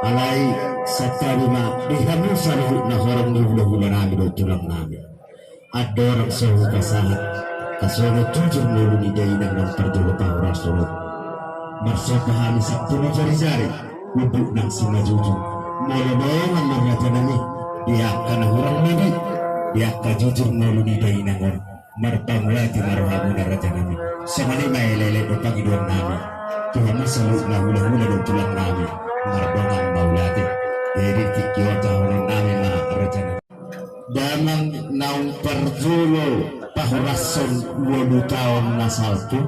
alai satarima dihamu saruh na horong ni hula-hula nami do tulang nami adorang sahu kasahat kasono jujur mulu ni dainang ng perjolo pahura surut marsapahani sakto ni jari-jari ubuk nang simajujung molonongan marraja nami diakka na horong nami diakka jujur mulu ni dainang marpamulati marohamu na raja nami samani maelele do pagiduan nami Tuhan salut na hula-hula do tulang nami marbongan maulati jadi tikiwa tahunan nami na raja nami damang naung perjulo pahurason 20 tahun na saltu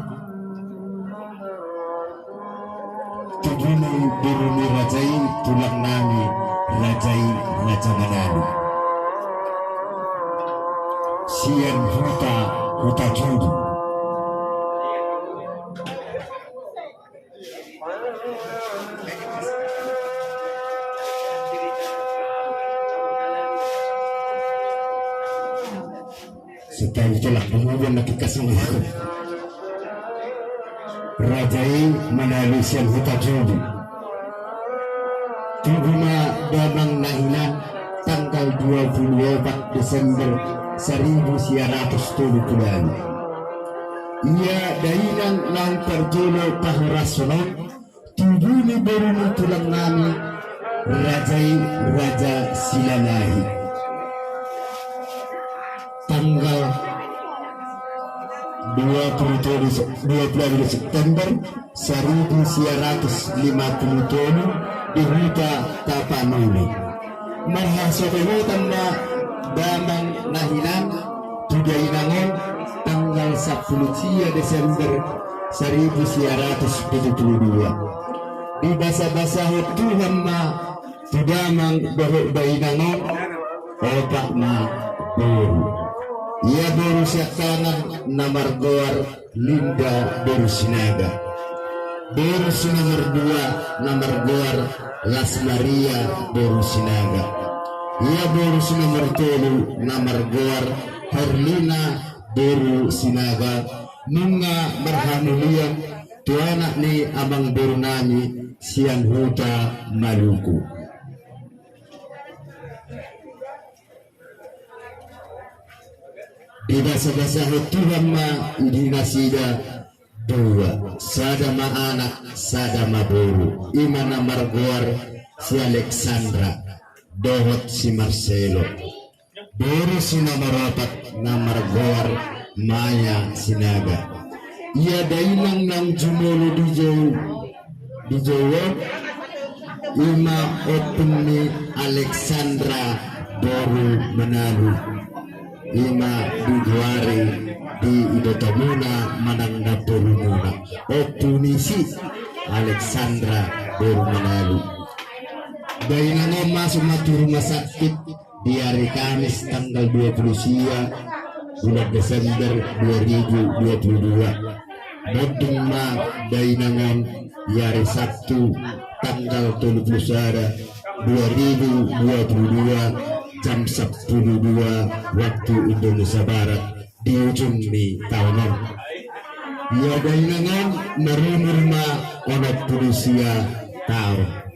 tugini biruni rajai tulang nami rajai raja manani sian huta judi setelah itulah kemudian nakikasih aku rajai manali sian huta judi tuguna damang nahinan tanggal 24 Desember 1970 ia dainang nang perjolo pahurasono tuguni berunu tulang nami rajai raja silalahi tanggal 20 September 1950 di Huta Tapanuli marhasokehutan na damang nahinan tudainangon tanggal 10 Desember 1972 di basa-basa Tuhan na tudamang dainangon opak na boru ia boru siakanan na margoar Linda boru sinaga boru nomor 2 na margoar Las Maria boru sinaga ia boru nomor 3 na margoar Herlina boru sinaga nunga marhanulia tuanak ni amang boru nami siang huta Maluku di basa-basa Tuhan ma dinasida dua sadama anak sadama boru imana margoar si Alexandra dohot si Marcelo boru si nomor 4 na margoar Maya sinaga ia dainang nang jumolo di Jawa ima openi Alexandra boru menalu ima dijuari di Idotamuna manang Naporumuna opunisi Alexandra boru menalu dainang masuk rumah sakit di hari Kamis tanggal 20 bulan Desember 2022 bodong ma dainangan hari Sabtu tanggal 30 2022 jam 12 waktu Indonesia Barat di ujung ni tahunan ia dainangan merumur ma onat Rusia tahun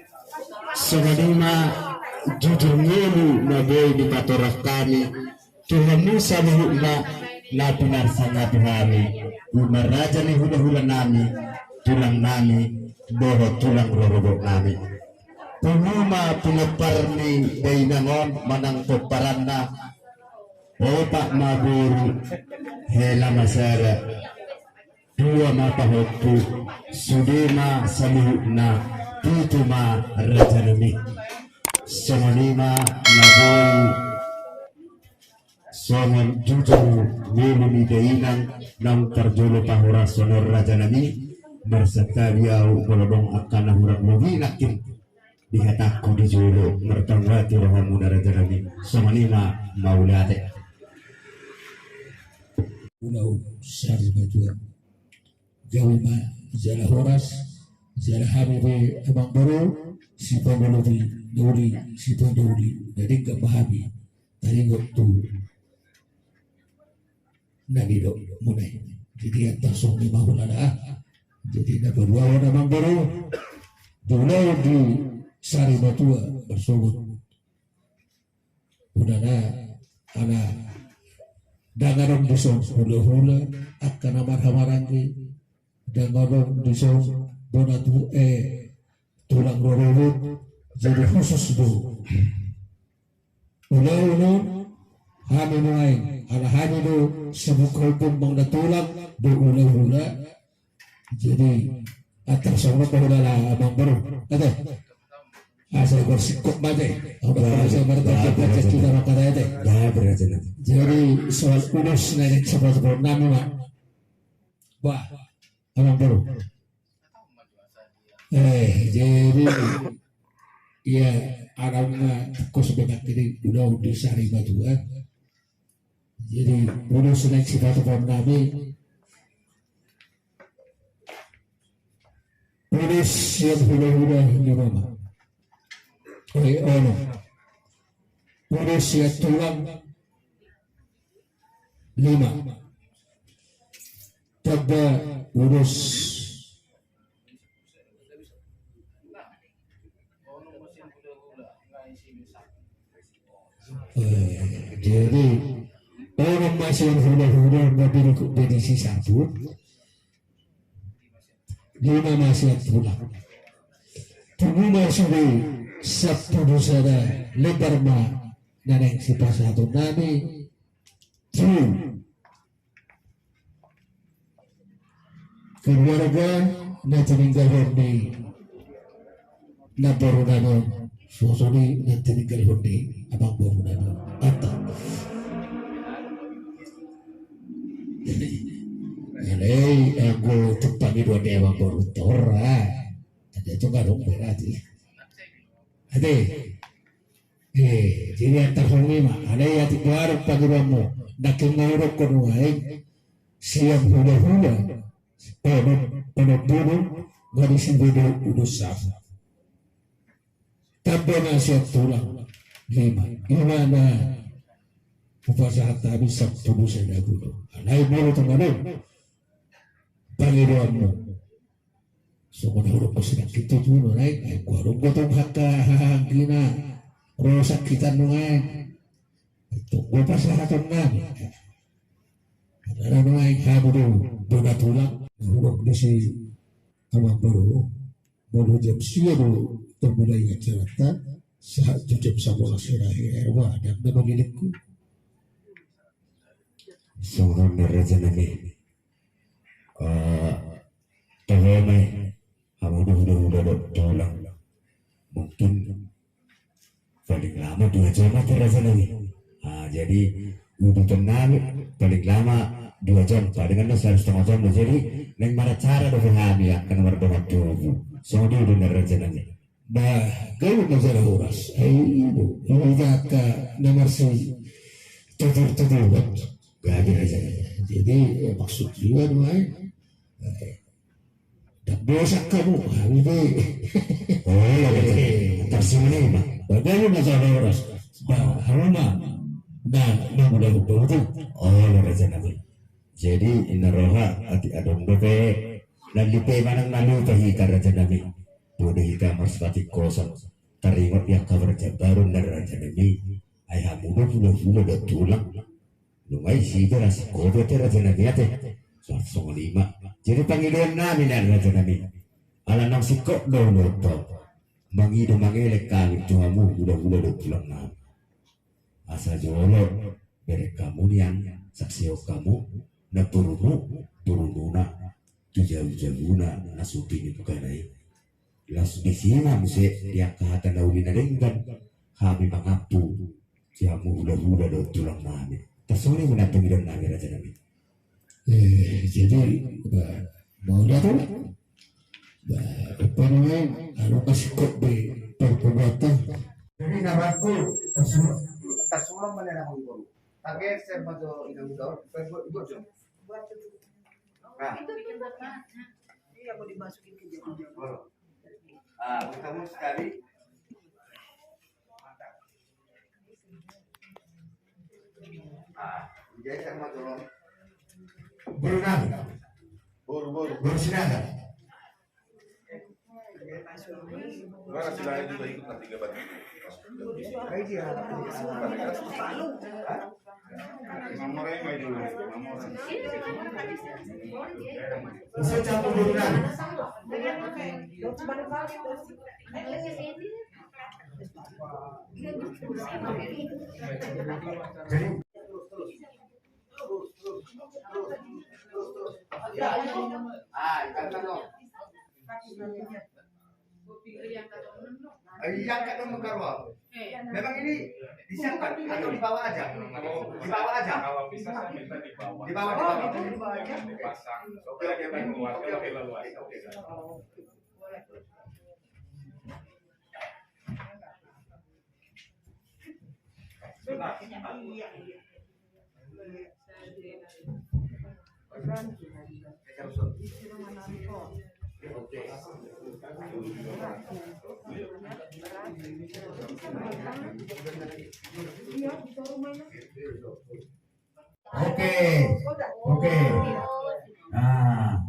sebenarnya jujur ngelu na boy di patorak kami Tuhan Musa na pinar sangat kami umaraja ni hula-hula nami tulang nami boho tulang rorobok nami Pumuma punaparni dainangon manang peparanna opak maburu hela masara dua mapahotu sudema saluhna tutuma rajanami samanima naboy songon jujur melumi dainang nang perjolo pahura sonor rajanami bersetabiau kolodong akan nahurak mubinakin dihatakku di jolo mertangwati rohamu narajanami samanima maulate ulau syari batua jawima jala horas jala habibi abang baru si pondoli doli si pondoli dari gak bahabi dari waktu nabi do mulai jadi atas song lima bulan jadi nak berdua abang baru dulu di sari batua bersugut udana ana dangarong disong hula-hula akan amar-hamarangi dangarong disong bonatu tulang rororot jadi khusus do ulo-ulo hamin wain ala hamin do sebukol pun bang tulang do ulo-hula jadi atar sama pahula abang baru ada asal bersikap bade apa saya berdebat kita makan ada dah beraja jadi soal urus nenek sebab nama mak wah abang baru jadi ya arahnya kos benak ini udah disari batu jadi urus nenek sebab nama urus yang hula-hula di mama ono urus ya tulang 5 coba urus jadi orang masih hula-hula mobil kompetisi 1 5 masih tulang tubuh masih Sabtu sana lebar ma naneng si pasatu nami keluarga na tininggal di na baru nanon susuni na tininggal di abang baru nanon atau ini aku tepat di dua abang baru tora ada itu nggak dong berarti ada, jadi antar sungai mah ada yang tinggal pagiramu, nak menguruk konuai, siap hula-hula, penuh nggak disebut udusaf, tapi nasihat tulang 5, gimana? Puasa tapi sabtu busa dahulu, naik baru teman-teman, pagiramu. So kung nahulog ko sila kito tuno ay kwarong ko itong hangkina rosak kita nungan tunggu pa sa hatong namin ano ay habo do natulang nahulog na si amang baro mulu jam siya do tumulay at sarata sa jam sa mga sirahe erwa dan na magilit ko seorang naraja nabi tahomay udah tulang mungkin paling lama 2 jam aja rasanya nih. Jadi udah tenang paling lama 2 jam palingan 1,5 jam jadi neng mana cara do pahami ya kan berdoa tubuh so dia udah narajananya bah gaya masalah horas ibu ini jaka nomor si tutur gak ada aja jadi maksud juga doang tak bosak kamu hari ini tersimpan mah bagaimana masalah horas bah haruma nah udah betul raja nabi jadi inna roha ati adong dope dan lipe manang nalu tahi raja nabi bodoh hika marsipati kosong taringot yang kabar baru dari raja nabi ay hamuno fulo do tulang lumai sida nasi kodo te raja nabi ate 105 jadi panggilan namin dan raja nabi ala nang sikok do to mangido mangelek kami tuamu udah do tulang nabi asa jolo bere kamu yang saksio kamu na turununa tujau-jauna nasupini bukanai langsung di sini muse dia kahatan dauli na denggan kami mengapu jamu udah do tulang nabi tersore menantung hidung nabi raja nabi jadi mau datang apa namanya kalau kasih kok be perbuatan jadi namaku tersulang mana aku baru target saya mau inang dor ibu jom nah iya mau dimasukin ke jam kamu sekali jadi saya mau tolong baru sinaga Karena silanya juga ikut nanti gabat. Kayak dia. Nomornya nggak itu. Bisa campur bulan. Jadi Yang kata Mekarwa. Memang ini disiapkan atau dibawa aja? Dibawa aja. Kalau bisa saya minta di bawah. Dibawa aja. Dipasang. Oke, keluar. Oke, luas. Oke. Nah,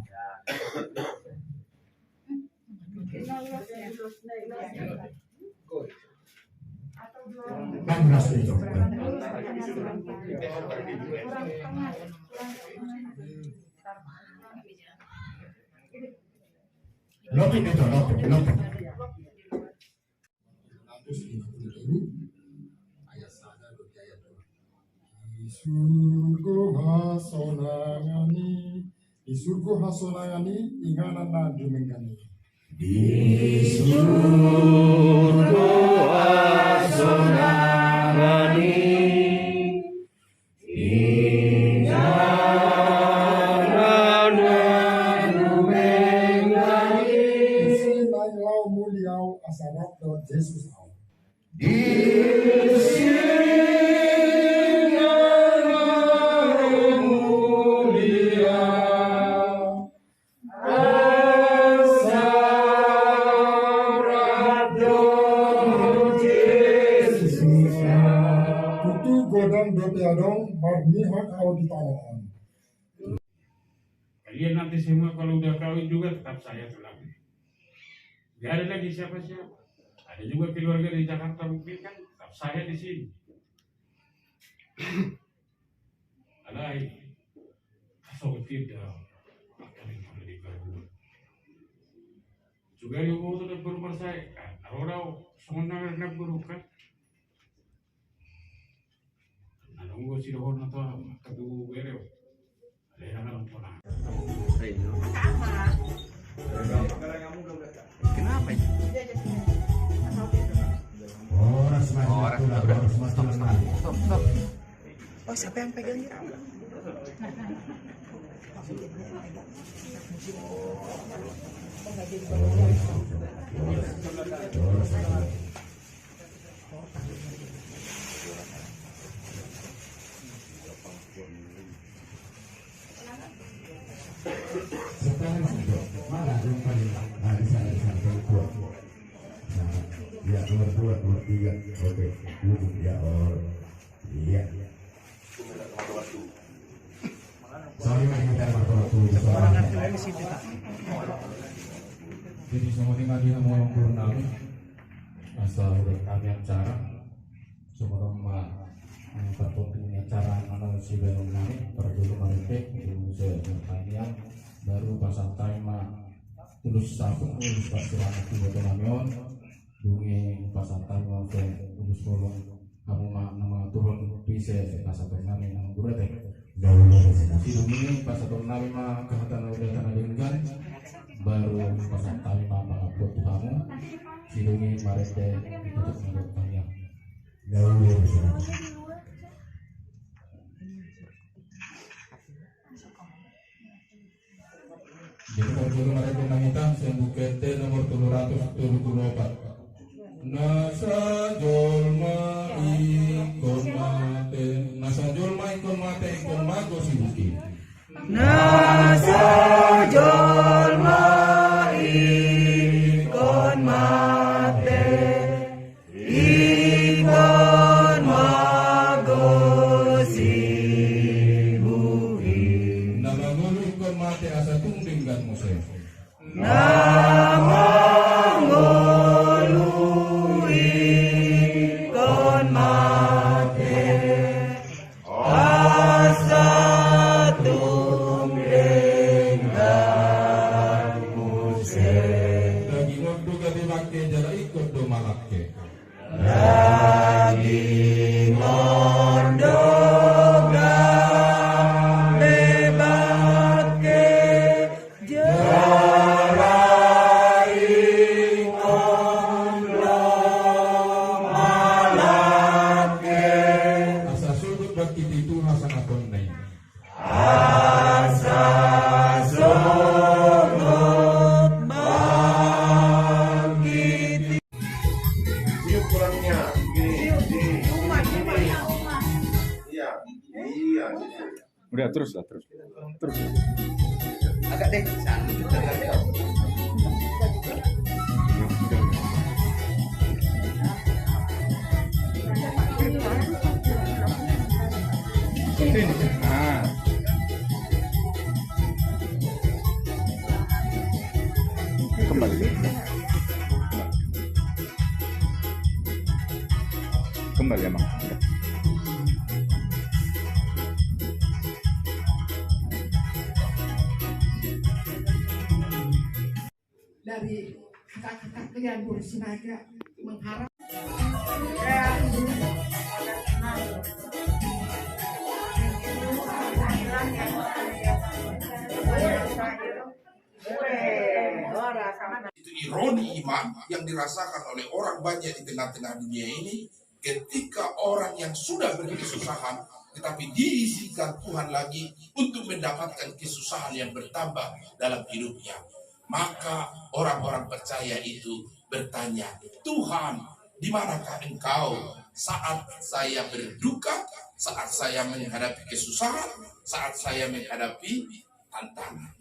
kan beras itu. Lopin itu, lopin. 150 ayat 1 dari ayat 2. Di surga hasonangani inganan na dumengani. Di surga asonangani inganan dumengani. Sinai lau muliau asarap do Jesus au. Tutu godang dote adong barnihan au di tangan. Kalian nanti semua kalau udah kawin juga tetap saya tulang. Gak ada lagi siapa-siapa. Ada juga keluarga di Jakarta mungkin kan tetap saya di sini. Alai, kasih tidak akan yang dikabul. Juga yang mau tetap berumur saya kan. Orang semuanya nak berukan. Nunggu si dohon atau kedua bereu. Ada yang orang tua. Kenapa ya? Oh, siapa yang pegang ya? Sekarang mana yang paling hari saya sampai dua. Ya nomor 3. Oke, ya iya. Soalnya kita waktu. Jadi semua tinggal di mau purnami asal kami acara semua terpentingnya cara mana si belum nami perlu mereka itu sekalian baru pasang time tulus sabun tulus pasiran itu betul namion dungi pasang time ke tulus bolong kamu nama turun bisa pasang nami nama burete si dungi pasang nami mah kehatan udah tanah dengan baru pasang tali mama buat kamu sidungi marete ditutup menurut kalian jadi kalau marete nangitan sembukete nomor 334 nasa jolma ikon mate ikon mago sibuki Nasa jolma ikon mate ikon magosibuhi namangulu ikon mate asa tunding gan mose namangulu terus lah terus. Agak deh ke sana. Nah, kembali. Kembali emang. Dari kakak yang bersinaga mengharap Itu ironi iman yang dirasakan oleh orang banyak di tengah-tengah dunia ini ketika orang yang sudah berkesusahan tetapi diizinkan Tuhan lagi untuk mendapatkan kesusahan yang bertambah dalam hidupnya. Maka orang-orang percaya itu bertanya, Tuhan, di manakah Engkau saat saya berduka, saat saya menghadapi kesusahan, saat saya menghadapi tantangan.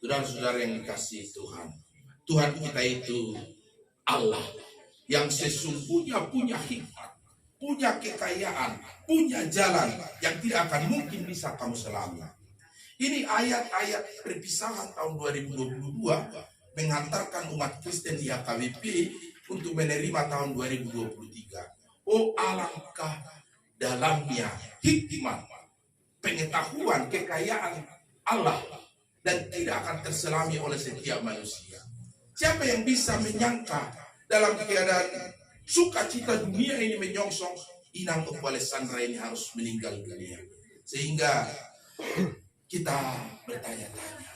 Saudara-saudara yang dikasihi Tuhan, Tuhan kita itu Allah yang sesungguhnya punya hikmat, punya kekayaan, punya jalan yang tidak akan mungkin bisa kamu selami. Ini ayat-ayat perpisahan tahun 2022 mengantarkan umat Kristen di HKBP untuk menerima tahun 2023. Oh, alangkah dalamnya hikmat, pengetahuan, kekayaan Allah dan tidak akan terselami oleh setiap manusia. Siapa yang bisa menyangka dalam keadaan sukacita dunia ini menyongsong, Inang Alessandra ini harus meninggal dunia. Sehingga kita bertanya-tanya.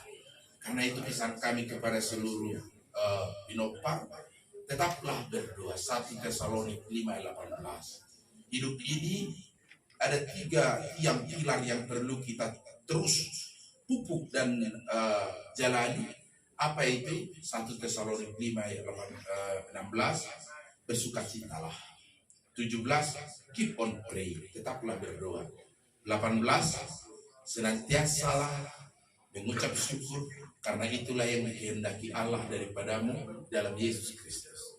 Karena itu pesan kami kepada seluruh Binopar, tetaplah berdoa. 1 Tesalonik 5:18. Hidup ini ada 3 tiang pilar yang perlu kita terus pupuk dan jalani. Apa itu? 1 Tesalonik 5:16, bersukacitalah. 17, keep on pray, tetaplah berdoa. 18, senantiasalah mengucap syukur, karena itulah yang dikehendaki Allah daripadamu dalam Yesus Kristus.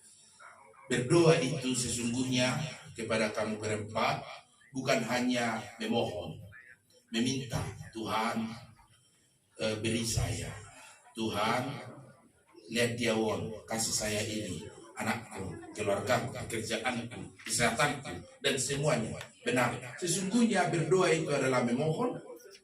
Berdoa itu sesungguhnya kepada kamu berempat, bukan hanya memohon, meminta, Tuhan beri saya, Tuhan lihat dia kasih saya ini, anakku, keluargaku, pekerjaanku, kesehatanku, dan semuanya. Benar, sesungguhnya berdoa itu adalah memohon,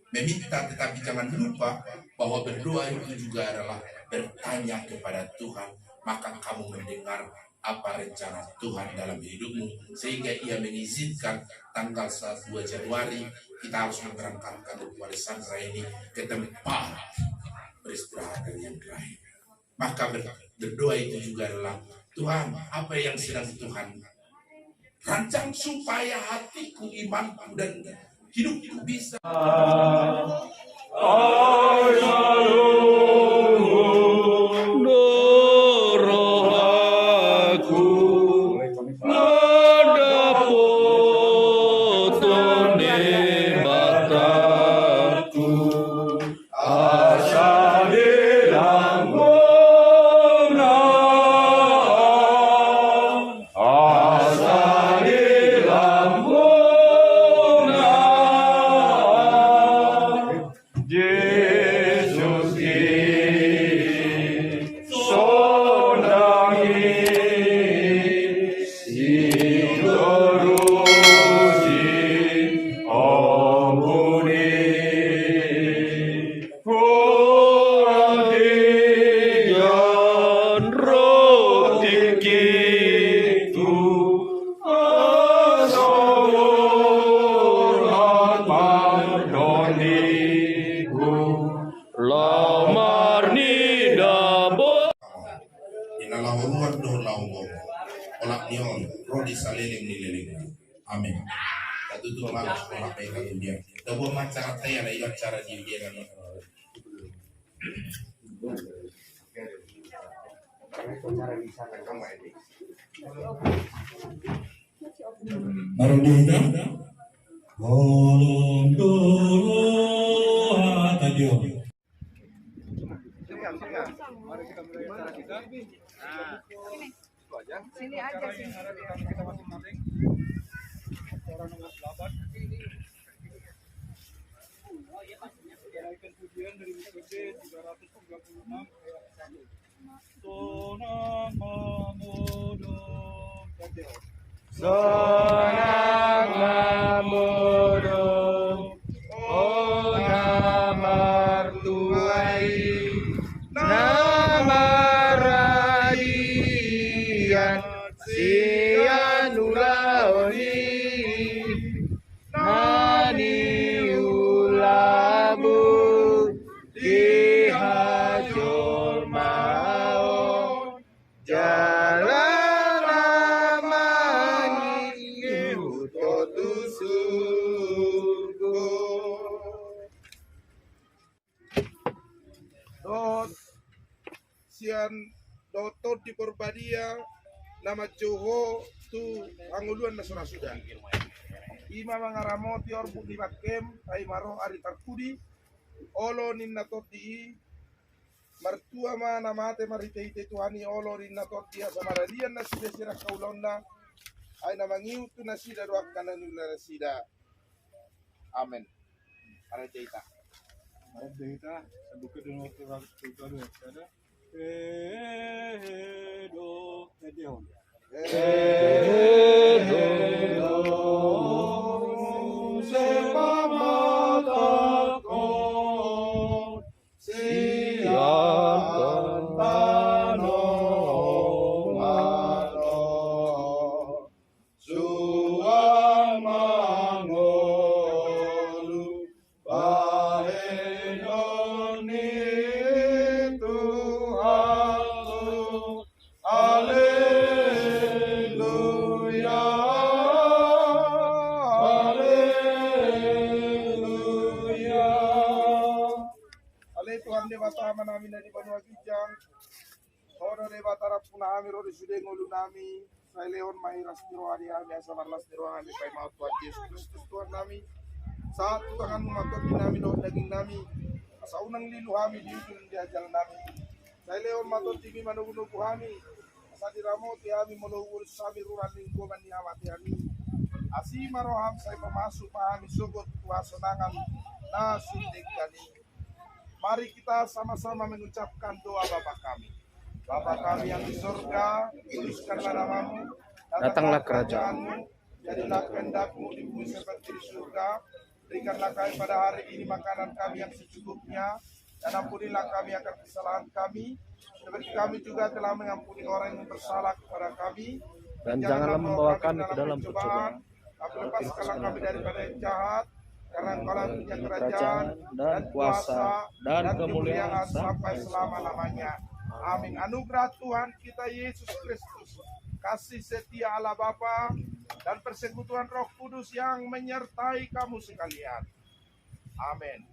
meminta, tetapi jangan lupa bahwa berdoa itu juga adalah bertanya kepada Tuhan, maka kamu mendengar apa rencana Tuhan dalam hidupmu, sehingga ia mengizinkan tanggal 2 Januari kita harus memberangkatkan Alessandra ini ke tempat peristirahatan yang terakhir. Maka berdoa itu juga adalah, Tuhan, apa yang sedang Tuhan rancang supaya hatiku, imanku, dan hidupku bisa Amin. Kita tutup malam sekolah mereka kemudian. Kita buat acara saya lah, acara di dia kan. Marundina Mari kita mulai acara kita. Nah, itu aja. Sini aja sini. Kita masing-masing. Orang nomor 8. Kenaikan pujian dari BPD 336 ayat 1. Sonang mamodong kadeo. Sonang mamodong ona martuai namaraian sianulaoni nani ulabu dihajul maon jalan amani utotusurgo dot sian dotot di Perbadia nama Joho tu anguluan nasura sudah ima mangaramoti orbu di bakem ay maro ari tarkudi olo ninna toti martua mana mate marite tuani olo ninna toti samaradian nasida sira kaulonna ay namangiu tu nasida doak kanan nasida amen para ceita buku dulu ada do kedeon namin dari Banua Kijang, Oro de Batara Puna Amiro di Sude Ngulu nami, Sai Leon Mairas Niro Adi Ami Asamarlas Niro Ami Pai Maut Tuhan Yesus Kristus Tuhan nami, saat tangan mengatur nami do daging nami, asaunang lilu kami di ujung di ajal nami, Sai Leon Matur Timi Manugu kami, asa diramoti kami menunggu sami ruran lingkungan di amati kami, asima roham saya pemasuk kami sugut kuasonangan nasundik kami. Mari kita sama-sama mengucapkan doa Bapa kami. Bapa kami yang di surga, kuduskanlah namamu, datanglah kerajaanmu, jadilah kehendakmu di bumi seperti di surga. Berikanlah kami pada hari ini makanan kami yang secukupnya, dan ampunilah kami akan kesalahan kami, seperti kami juga telah mengampuni orang yang bersalah kepada kami. Dan janganlah membawa kami ke dalam pencobaan, tapi lepaskanlah kami daripada yang jahat. Karena Engkau punya kerajaan dan kuasa dan kemuliaan sampai selama-lamanya. Amin. Anugerah Tuhan kita Yesus Kristus, kasih setia Allah Bapa dan persekutuan Roh Kudus yang menyertai kamu sekalian. Amin.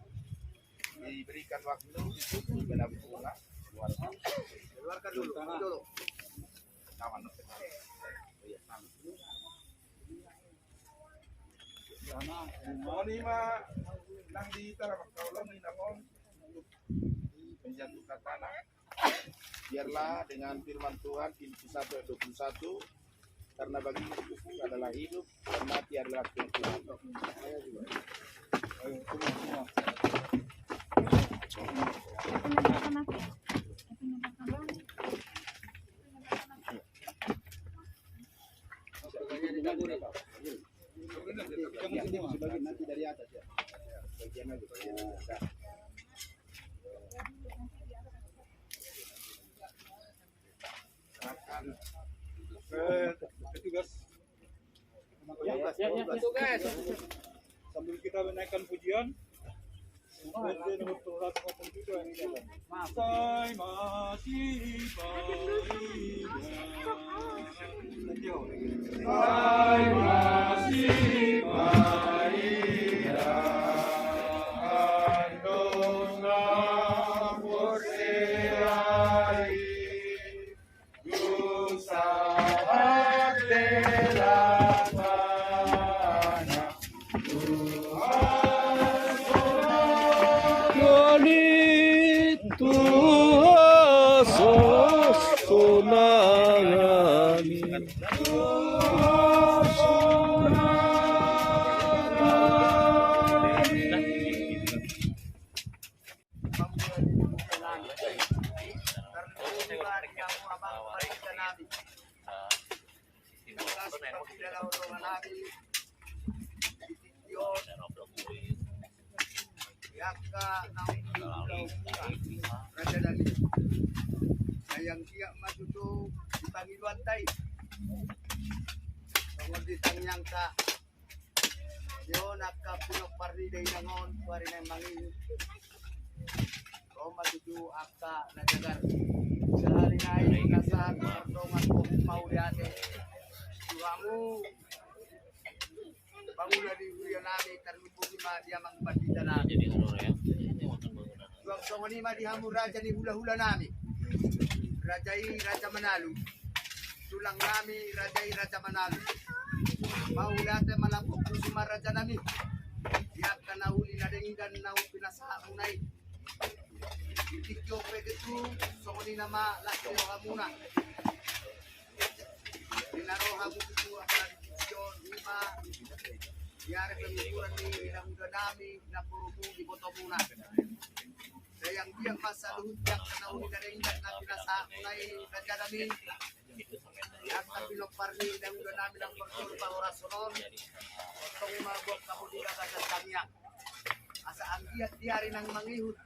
Diberikan waktu kepada pulang. Keluarkan dulu. Monima nang di tanah kaulang ni namon menjatuhkan tanah. Biarlah dengan firman Tuhan Filipi 1 ayat 21, karena bagi hidup adalah hidup dan mati adalah Tuhan. Ayo semua. Nanti dari atas ya. Bagian aja. Petugas. Petugas. Sambil kita menaikkan pujian. Nomor 287 yang ini. Saya masih Tuhasos tunangan yang dia maju tu dipanggil wantai. Pengunditan yang ka yo nakka pinok pardi day nangon suari na mangin. Kau maju tu akka najagar. Sehari naik nasan pertongan ko mau diate. Kamu bangun di kuliah nabi terhubung di dia mangpati dalam. Jadi ya. Tuang songoni ma dihamur raja di hula-hula nami. Rajai Raja Manalu. Tulang nami Rajai Raja Manalu. Mau late malapok kusuma Raja nami. Ya kana uli na dengan nau pinasa unai. Dikyo pegetu songoni nama laki hamuna. Dinaro hamu itu akan dikyo lima. Biar kemudian di dalam nami na purumu di botomuna. Yang dia masa luhut yang kena uli dari ingat na pinasa unai Raja nami. Yang tapi loparni dan udah nami dan bertur bahwa sonon. Tong mabok kamu di kata tanya. Asa anggiat diari nang mangihut.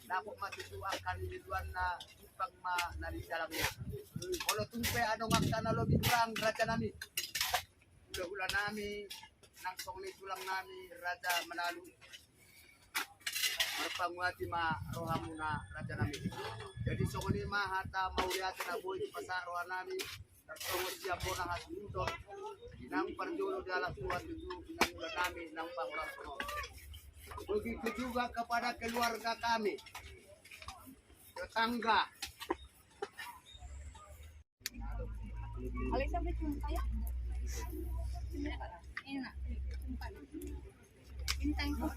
Dapat mati tu akan diduan na upang ma nari dalamnya. Kalau tumpe ano makta na lo biturang Raja nami. Ulah nami nang songni tulang nami Raja Manalu. Marpanguati ma rohamuna Raja nami. Jadi songni ma hata mauliati na boy pasar roha nami. Tertunggu siapa na hasundo. Inang perjolo dalam tuan itu inang ulah nami nang pangulang sono. Begitu juga kepada keluarga kami, tetangga. Alisa berjumpa ya? Ini nak, ini tangguh.